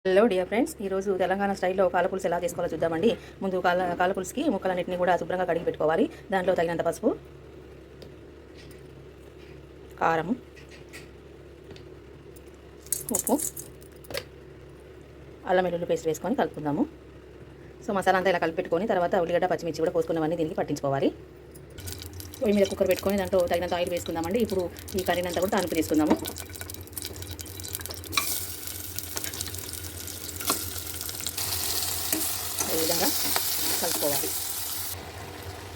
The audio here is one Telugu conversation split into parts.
హలో డియర్ ఫ్రెండ్స్, ఈరోజు తెలంగాణ స్టైల్లో కాలపులుసు ఎలా చేసుకోవాలో చూద్దామండి. ముందు కాలపులుసుకి ముక్కలన్నింటినీ కూడా శుభ్రంగా కడిగి పెట్టుకోవాలి. దాంట్లో తగినంత పసుపు, కారము, ఉప్పు, అల్లం వెల్లుల్లి పేస్ట్ వేసుకొని కలుపుకుందాము. సో మసాలా అంతా ఇలా కలిపి పెట్టుకొని తర్వాత ఉల్లిగడ్డ పచ్చిమిర్చి కూడా పోసుకున్నవన్నీ దీనికి పట్టించుకోవాలి. పొయ్యి మీద కుక్కర్ పెట్టుకొని దాంట్లో తగినంత ఆయిల్ వేసుకుందామండి. ఇప్పుడు ఈ కర్రీని అంతా కూడా తాలింపు తీసుకుందాము. ఈ విధంగా కలుపుకోవాలి.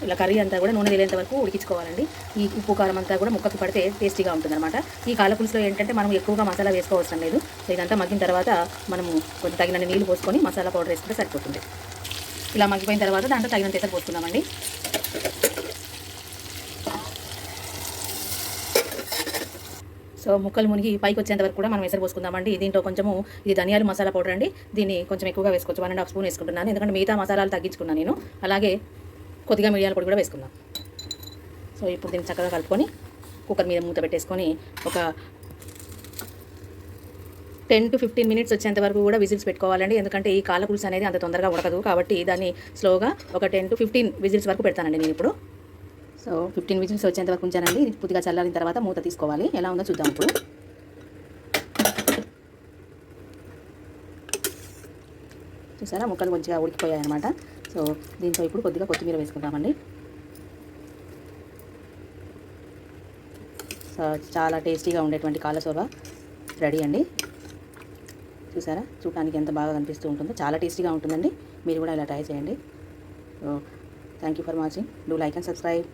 ఇలా కర్రీ అంతా కూడా నూనె తేలేంత వరకు ఉడికించుకోవాలండి. ఈ ఉప్పు కారం అంతా కూడా ముక్కకి పడితే టేస్టీగా ఉంటుందన్నమాట. ఈ కాలపులుసులో ఏంటంటే మనం ఎక్కువగా మసాలా వేసుకోవసరం లేదు. సో ఇదంతా మగ్గిన తర్వాత మనము కొంచెం తగినన్ని నీళ్ళు పోసుకొని మసాలా పౌడర్ వేసుకుంటే సరిపోతుంది. ఇలా మగ్గిపోయిన తర్వాత దాంట్లో తగినంత ఎసరు పోసుకుందామండి. సో ముక్కలు మునిగి పైకి వచ్చేంత వరకు కూడా మనం ఎసరు పోసుకుందామండి. దీంట్లో కొంచెము ఇది ధనియాలు మసాలా పౌడర్ అండి. దీన్ని కొంచెం ఎక్కువగా వేసుకోవచ్చు. 1.5 స్పూన్ వేసుకుంటున్నాను, ఎందుకంటే మిగతా మసాలాలు తగ్గించుకున్నాను నేను. అలాగే కొద్దిగా మిరియాల పొడి కూడా వేసుకుందాం. సో ఇప్పుడు దీన్ని చక్కగా కలుపుకొని కుక్కర్ మీద మూత పెట్టేసుకొని ఒక 10 to 15 మినిట్స్ వచ్చేంత వరకు కూడా విజిల్స్ పెట్టుకోవాలండి. ఎందుకంటే ఈ కాలపులుసు అనేది అంత తొందరగా ఉడకదు, కాబట్టి దాన్ని స్లోగా ఒక 10 to 15 విజిల్స్ వరకు పెడతానండి నేను ఇప్పుడు. సో 15 విజిల్స్ వచ్చేంత వరకు ఉంచానండి. కొద్దిగా చల్లారిన తర్వాత మూత తీసుకోవాలి. ఎలా ఉందో చూద్దాం ఇప్పుడు. చూసారా, ముక్కలు మంచిగా ఉడికిపోయాయి అనమాట. సో దీంట్లో ఇప్పుడు కొద్దిగా కొత్తిమీర వేసుకుంటామండి. సో చాలా టేస్టీగా ఉండేటువంటి కాలసోర రెడీ అండి. చూసారా, చూడటానికి ఎంత బాగా కనిపిస్తూ ఉంటుందో. చాలా టేస్టీగా ఉంటుందండి. మీరు కూడా ఇలా ట్రై చేయండి. So thank you for watching. Do like and subscribe.